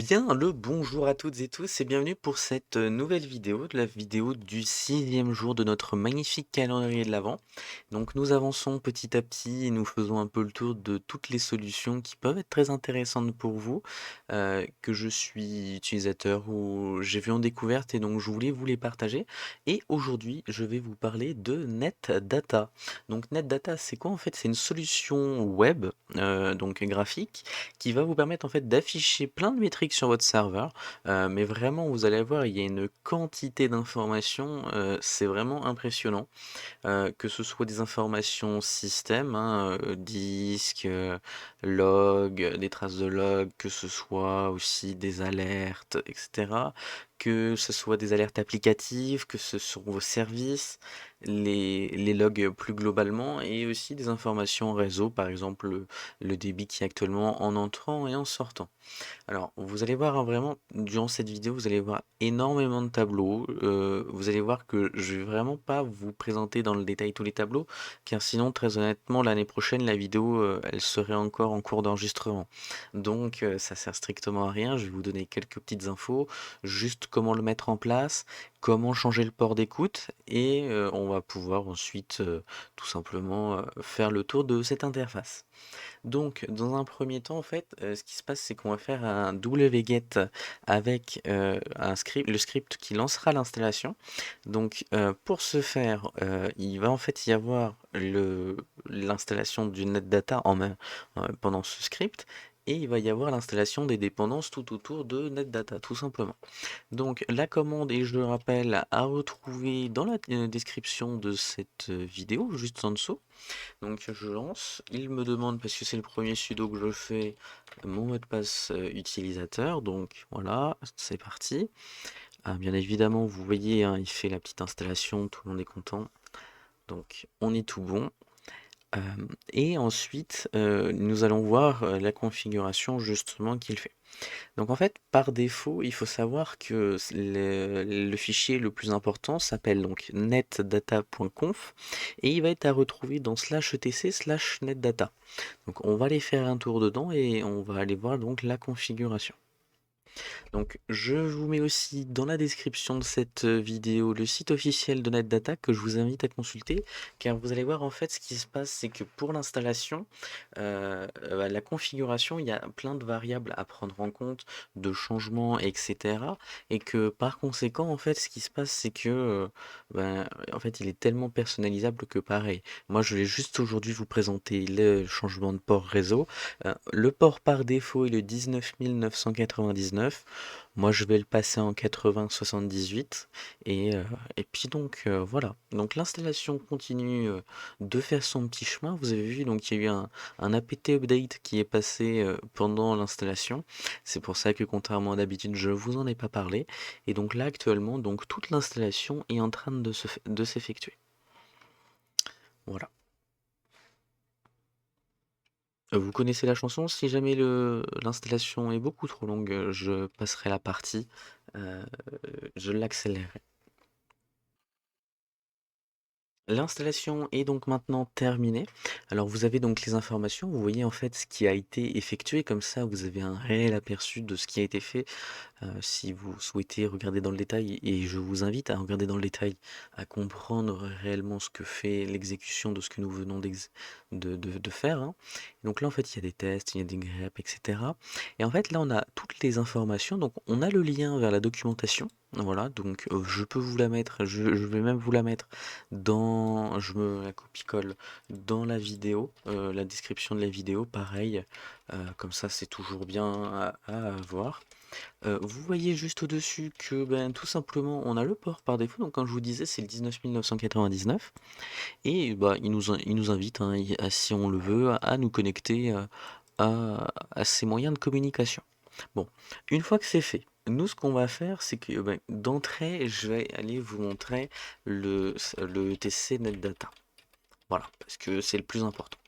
Bien le bonjour à toutes et tous et bienvenue pour cette nouvelle vidéo, de la vidéo du 6e jour de notre magnifique calendrier de l'Avent. Donc nous avançons petit à petit et nous faisons un peu le tour de toutes les solutions qui peuvent être très intéressantes pour vous, que je suis utilisateur ou j'ai vu en découverte et donc je voulais vous les partager. Et aujourd'hui, je vais vous parler de NetData. Donc NetData, c'est quoi en fait? C'est une solution web, donc graphique, qui va vous permettre en fait d'afficher plein de métriques sur votre serveur. Mais vraiment, vous allez voir, il y a une quantité d'informations, c'est vraiment impressionnant. Que ce soit des informations système, hein, disques, log, des traces de log, que ce soit aussi des alertes, et cetera. Que ce soit des alertes applicatives, que ce soit vos services, les logs plus globalement, et aussi des informations réseau, par exemple le débit qui est actuellement en entrant et en sortant. Alors, vous allez voir, hein, vraiment, durant cette vidéo, vous allez voir énormément de tableaux. Vous allez voir que je vais vraiment pas vous présenter dans le détail tous les tableaux, car sinon, très honnêtement, l'année prochaine, la vidéo, elle serait encore en cours d'enregistrement. Donc, ça sert strictement à rien. Je vais vous donner quelques petites infos, juste comment le mettre en place, comment changer le port d'écoute, et on va pouvoir ensuite, tout simplement, faire le tour de cette interface. Donc, dans un premier temps, en fait, ce qui se passe, c'est qu'on va faire un wget avec le script qui lancera l'installation. Donc, pour ce faire, il va en fait y avoir l'installation du NetData pendant ce script. Et il va y avoir l'installation des dépendances tout autour de NetData, tout simplement. Donc la commande est, je le rappelle, à retrouver dans la description de cette vidéo, juste en dessous. Donc je lance, il me demande, parce que c'est le premier sudo que je fais, mon mot de passe utilisateur. Donc voilà, c'est parti. Bien évidemment, vous voyez, hein, il fait la petite installation, tout le monde est content. Donc on est tout bon. Et ensuite, nous allons voir la configuration justement qu'il fait. Donc en fait, par défaut, il faut savoir que le fichier le plus important s'appelle donc netdata.conf et il va être à retrouver dans /etc/netdata. Donc on va aller faire un tour dedans et on va aller voir donc la configuration. Donc je vous mets aussi dans la description de cette vidéo le site officiel de NetData que je vous invite à consulter, car vous allez voir en fait ce qui se passe, c'est que pour l'installation, la configuration, il y a plein de variables à prendre en compte, de changements, etc. Et que par conséquent, en fait, ce qui se passe, c'est que en fait, il est tellement personnalisable que pareil. Moi, je vais juste aujourd'hui vous présenter le changement de port réseau. Le port par défaut est le 19999. Moi, je vais le passer en 8078 et puis donc voilà. Donc l'installation continue de faire son petit chemin. Vous avez vu, donc il y a eu un apt update qui est passé pendant l'installation. C'est pour ça que contrairement à d'habitude, je vous en ai pas parlé. Et donc là actuellement, donc toute l'installation est en train de s'effectuer. Voilà. Vous connaissez la chanson? Si jamais l'installation est beaucoup trop longue, je passerai la partie, heu, je l'accélérerai. L'installation est donc maintenant terminée. Alors vous avez donc les informations, vous voyez en fait ce qui a été effectué, comme ça vous avez un réel aperçu de ce qui a été fait. Si vous souhaitez regarder dans le détail, et je vous invite à regarder dans le détail, à comprendre réellement ce que fait l'exécution de ce que nous venons de faire, hein. Donc là, en fait, il y a des tests, il y a des greps, etc. Et en fait, là, on a toutes les informations. Donc, on a le lien vers la documentation. Voilà, donc je peux vous la mettre, je vais même vous la mettre je me la copie-colle dans la vidéo, la description de la vidéo, pareil, comme ça c'est toujours bien à avoir. Vous voyez juste au-dessus que, ben, tout simplement, on a le port par défaut. Donc, comme je vous disais, c'est le 19999. Et bah, il nous invite, hein, si on le veut, à nous connecter à ces moyens de communication. Bon, une fois que c'est fait, nous, ce qu'on va faire, c'est que ben, d'entrée, je vais aller vous montrer le TC NetData. Voilà, parce que c'est le plus important.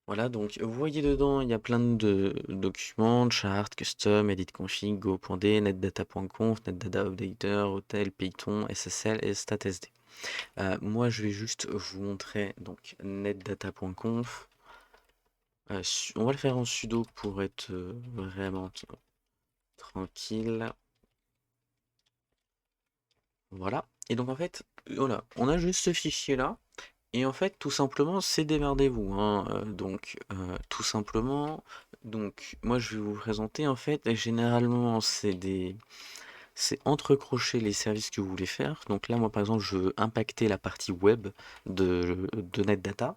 Voilà, donc vous voyez dedans, il y a plein de documents, chart, custom, edit config, go.d, netdata.conf, netdata updater, hotel, Python, SSL et statsd. Moi, je vais juste vous montrer donc netdata.conf. On va le faire en sudo pour être vraiment tranquille. Voilà. Et donc en fait, voilà, on a juste ce fichier-là. Et en fait, tout simplement, c'est démerdez-vous, hein. Tout simplement, moi je vais vous présenter en fait, et généralement c'est entrecrocher les services que vous voulez faire. Donc là, moi par exemple, je veux impacter la partie web de NetData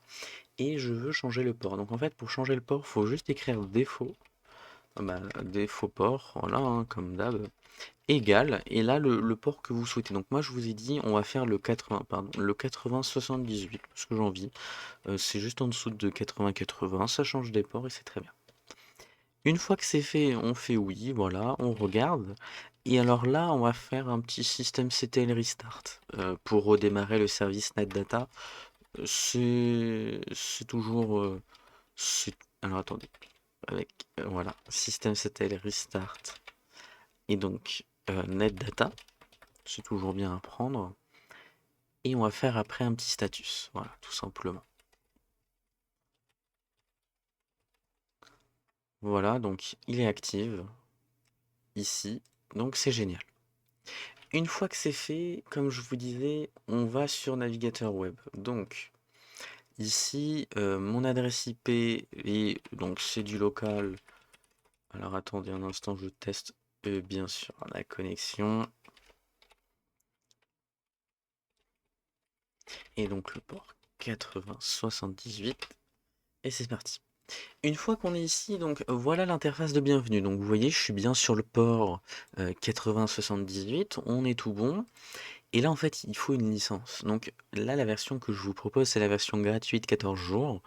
et je veux changer le port. Donc en fait, pour changer le port, il faut juste écrire défaut, défaut port, voilà, hein, comme d'hab égal, et là le port que vous souhaitez. Donc moi je vous ai dit on va faire le 80, pardon, le 8078, parce que j'ai envie. C'est juste en dessous de 80-80, ça change des ports et c'est très bien. Une fois que c'est fait, on fait oui, voilà, on regarde. Et alors là, on va faire un petit systemctl restart pour redémarrer le service NetData. C'est toujours... alors attendez, avec voilà, systemctl restart et donc NetData. C'est toujours bien à prendre. Et on va faire après un petit status. Voilà, tout simplement. Voilà, donc il est actif ici. Donc c'est génial. Une fois que c'est fait, comme je vous disais, on va sur navigateur web. Donc ici, mon adresse IP et donc c'est du local. Alors attendez un instant, je teste bien sûr la connexion. Et donc le port 8078. Et c'est parti. Une fois qu'on est ici, donc voilà l'interface de bienvenue. Donc vous voyez, je suis bien sur le port 8078, on est tout bon. Et là en fait, il faut une licence. Donc là, la version que je vous propose, c'est la version gratuite 14 jours.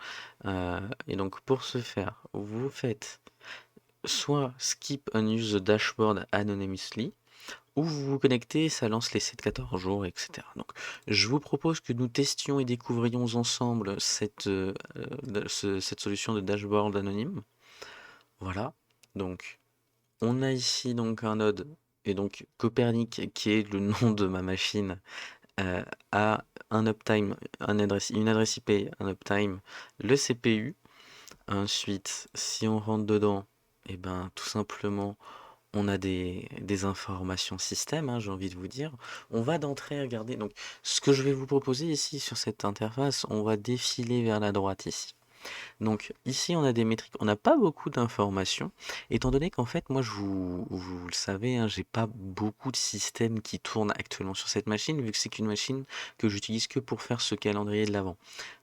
Et donc pour ce faire, vous faites soit skip unuse the dashboard anonymously, ou vous vous connectez, ça lance l'essai de 14 jours, etc. Donc, je vous propose que nous testions et découvrions ensemble cette solution de dashboard anonyme. Voilà. Donc, on a ici donc un node, et donc Copernic, qui est le nom de ma machine, a un uptime, une adresse IP, un uptime, le CPU. Ensuite, si on rentre dedans, et ben tout simplement on a des informations système, hein, j'ai envie de vous dire. On va d'entrée regarder. Donc, ce que je vais vous proposer ici sur cette interface, on va défiler vers la droite ici. Donc, ici, on a des métriques. On n'a pas beaucoup d'informations, étant donné qu'en fait, moi, vous le savez, hein, j'ai pas beaucoup de systèmes qui tournent actuellement sur cette machine, vu que c'est qu'une machine que j'utilise que pour faire ce calendrier de l'avant.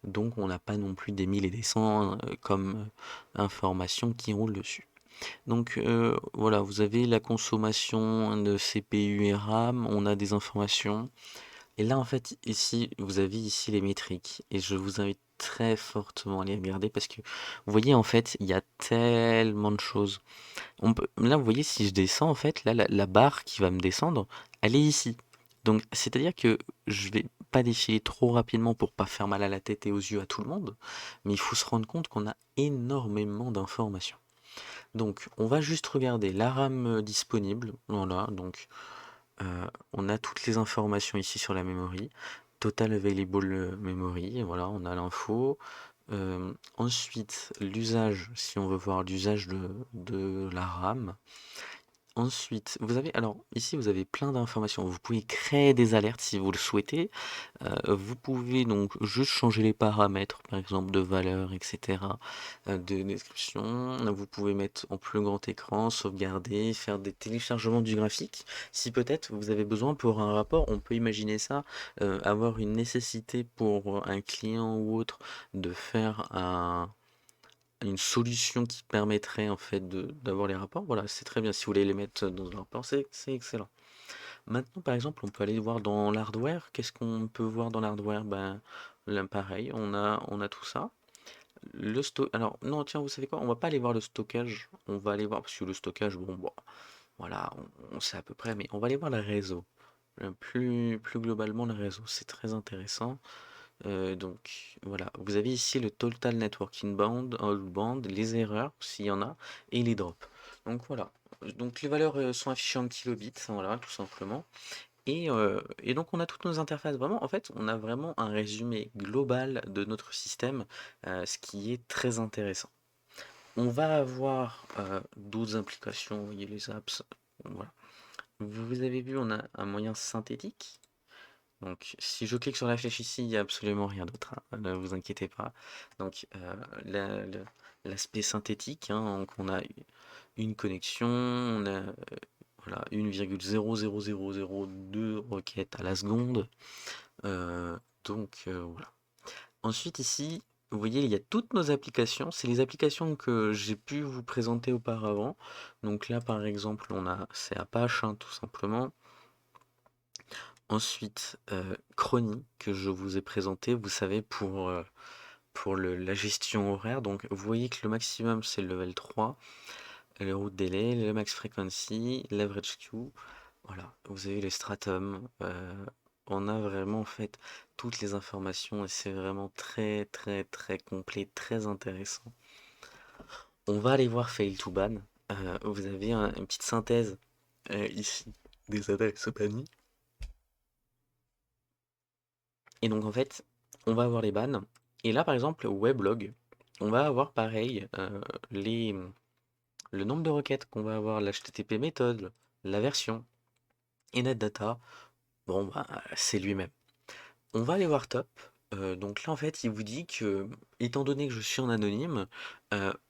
Donc, on n'a pas non plus des 1000 et des 100 comme informations qui roulent dessus. Donc voilà, vous avez la consommation de CPU et RAM, on a des informations. Et là, en fait, ici, vous avez ici les métriques. Et je vous invite très fortement à les regarder parce que vous voyez, en fait, il y a tellement de choses. Là, vous voyez, si je descends, en fait, là, la barre qui va me descendre, elle est ici. Donc, c'est-à-dire que je vais pas défiler trop rapidement pour pas faire mal à la tête et aux yeux à tout le monde, mais il faut se rendre compte qu'on a énormément d'informations. Donc, on va juste regarder la RAM disponible. Voilà, donc on a toutes les informations ici sur la memory. Total Available Memory, voilà, on a l'info. Ensuite, l'usage, si on veut voir l'usage de la RAM. Ensuite, vous avez, alors ici vous avez plein d'informations. Vous pouvez créer des alertes si vous le souhaitez. Vous pouvez donc juste changer les paramètres, par exemple de valeur, etc. De description. Vous pouvez mettre en plus grand écran, sauvegarder, faire des téléchargements du graphique. Si peut-être vous avez besoin pour un rapport, on peut imaginer ça, avoir une nécessité pour un client ou autre de faire une solution qui permettrait en fait d'avoir les rapports. Voilà, c'est très bien si vous voulez les mettre dans un rapport, c'est excellent. Maintenant, par exemple, on peut aller voir dans l'hardware. Qu'est-ce qu'on peut voir dans l'hardware? Ben, là, pareil, on a tout ça. Alors, non, tiens, vous savez quoi? On va pas aller voir le stockage. On va aller voir, parce que le stockage, bon, voilà, on sait à peu près, mais on va aller voir le réseau. Plus globalement, le réseau, c'est très intéressant. Donc, voilà, vous avez ici le total network inbound, outbound, les erreurs, s'il y en a, et les drops. Donc, voilà. Donc, les valeurs sont affichées en kilobits, voilà, tout simplement. Et donc on a toutes nos interfaces. Vraiment, en fait, on a vraiment un résumé global de notre système, ce qui est très intéressant. On va avoir d'autres implications, vous voyez les apps. Voilà. Vous avez vu, on a un moyen synthétique. Donc, si je clique sur la flèche ici, il n'y a absolument rien d'autre, hein, ne vous inquiétez pas. Donc, l'aspect synthétique, hein, donc on a une connexion, on a voilà, 1,00002 requêtes à la seconde. Voilà. Ensuite, ici, vous voyez, il y a toutes nos applications. C'est les applications que j'ai pu vous présenter auparavant. Donc là, par exemple, c'est Apache, hein, tout simplement. Ensuite, Chrony, que je vous ai présenté, vous savez, pour la gestion horaire. Donc, vous voyez que le maximum, c'est le level 3, le route délai, le max frequency, l'average queue. Voilà, vous avez le stratum. On a vraiment, en fait, toutes les informations et c'est vraiment très, très, très complet, très intéressant. On va aller voir fail to ban. Vous avez une petite synthèse ici des adresses bannies. Et donc en fait, on va avoir les bans. Et là, par exemple, weblog, on va avoir pareil le nombre de requêtes qu'on va avoir, l'HTTP méthode, la version et netdata. Bon, bah, c'est lui-même. On va aller voir top. Donc là, en fait, il vous dit que, étant donné que je suis en anonyme,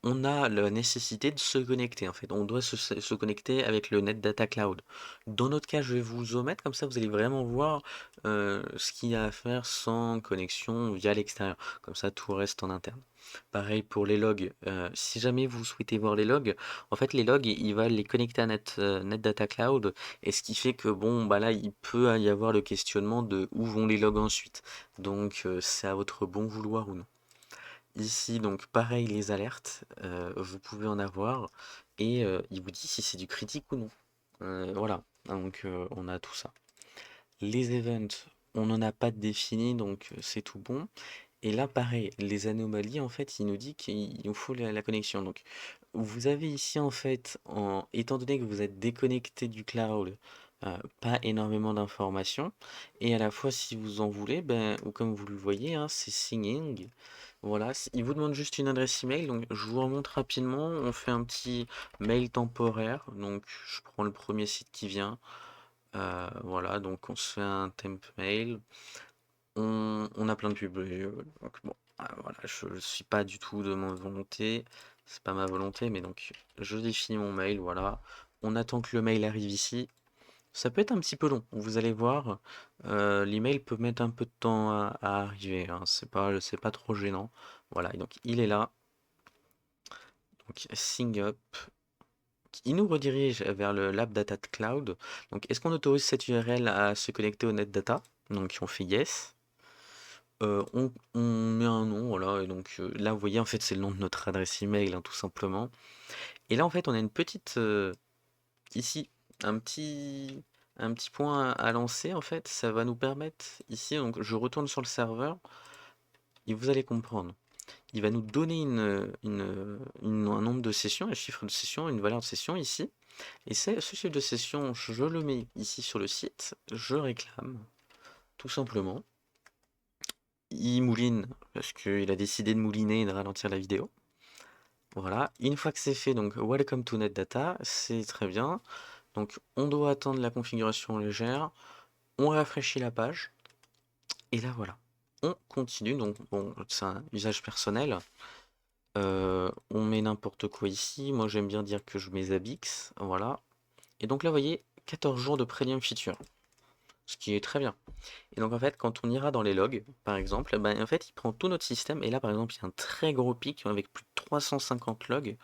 on a la nécessité de se connecter. En fait, on doit se connecter avec le NetData Cloud. Dans notre cas, je vais vous omettre, comme ça, vous allez vraiment voir ce qu'il y a à faire sans connexion via l'extérieur. Comme ça, tout reste en interne. Pareil pour les logs. Si jamais vous souhaitez voir les logs, en fait, les logs, il va les connecter à NetData Cloud. Et ce qui fait que, bon, bah là, il peut y avoir le questionnement de où vont les logs ensuite. Donc, c'est à votre bon vouloir ou non. Ici, donc, pareil, les alertes, vous pouvez en avoir. Et il vous dit si c'est du critique ou non. Voilà, donc on a tout ça. Les events, on n'en a pas de défini, donc c'est tout bon. Et là, pareil, les anomalies, en fait, il nous dit qu'il nous faut la connexion. Donc, vous avez ici, en fait, étant donné que vous êtes déconnecté du cloud, pas énormément d'informations. Et à la fois, si vous en voulez, ben, ou comme vous le voyez, hein, c'est singing. Voilà, il vous demande juste une adresse email. Donc, je vous remonte rapidement. On fait un petit mail temporaire. Donc, je prends le premier site qui vient. Voilà, donc on se fait un temp mail. On a plein de pubs. Donc bon, voilà, je ne suis pas du tout de ma volonté. C'est pas ma volonté, mais donc je définis mon mail, voilà. On attend que le mail arrive ici. Ça peut être un petit peu long. Vous allez voir, l'email peut mettre un peu de temps à arriver, hein. C'est pas trop gênant. Voilà, et donc il est là. Donc sign up. Il nous redirige vers le Lab Data Cloud. Donc est-ce qu'on autorise cette URL à se connecter au NetData? Donc on fait yes. On met un nom, voilà, et donc là, vous voyez, en fait, c'est le nom de notre adresse email, hein, tout simplement. Et là, en fait, on a une petite, ici, un petit, un petit point à lancer, en fait, ça va nous permettre, ici, donc je retourne sur le serveur, et vous allez comprendre. Il va nous donner un nombre de sessions, un chiffre de session, une valeur de session ici. Et ce chiffre de session, je le mets ici sur le site, je réclame, tout simplement. Il mouline parce qu'il a décidé de mouliner et de ralentir la vidéo. Voilà, une fois que c'est fait, donc Welcome to NetData, c'est très bien. Donc on doit attendre la configuration légère, on rafraîchit la page, et là voilà. On continue, donc bon, c'est un usage personnel. On met n'importe quoi ici, moi j'aime bien dire que je mets Zabbix, voilà. Et donc là vous voyez, 14 jours de premium feature, ce qui est très bien. Et donc en fait, quand on ira dans les logs, par exemple, ben, en fait, il prend tout notre système. Et là, par exemple, il y a un très gros pic avec plus de 350 logs.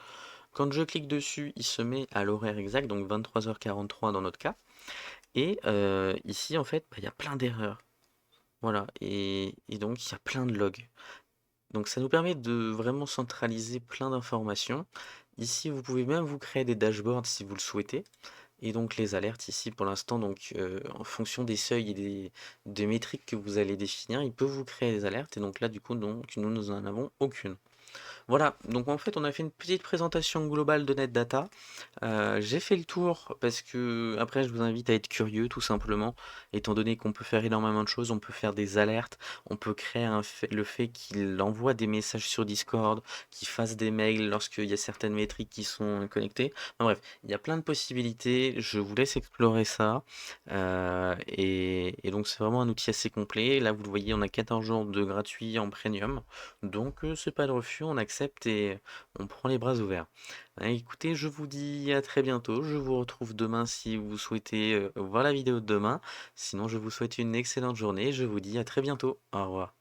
Quand je clique dessus, il se met à l'horaire exact, donc 23h43 dans notre cas. Et ici, en fait, ben, il y a plein d'erreurs. Voilà. Et donc, il y a plein de logs. Donc, ça nous permet de vraiment centraliser plein d'informations. Ici, vous pouvez même vous créer des dashboards si vous le souhaitez. Et donc les alertes ici pour l'instant, donc en fonction des seuils et des métriques que vous allez définir, il peut vous créer des alertes. Et donc là du coup, donc, nous n'en avons aucune. Voilà, donc en fait, on a fait une petite présentation globale de NetData. J'ai fait le tour parce que après je vous invite à être curieux tout simplement, étant donné qu'on peut faire énormément de choses, on peut faire des alertes, on peut créer le fait qu'il envoie des messages sur Discord, qu'il fasse des mails lorsqu'il y a certaines métriques qui sont connectées. Enfin bref, il y a plein de possibilités, je vous laisse explorer ça. Et donc c'est vraiment un outil assez complet. Là vous le voyez, on a 14 jours de gratuit en premium, donc c'est pas de refus, on accepte et on prend les bras ouverts. Écoutez, je vous dis à très bientôt. Je vous retrouve demain si vous souhaitez voir la vidéo de demain. Sinon, je vous souhaite une excellente journée. Je vous dis à très bientôt. Au revoir.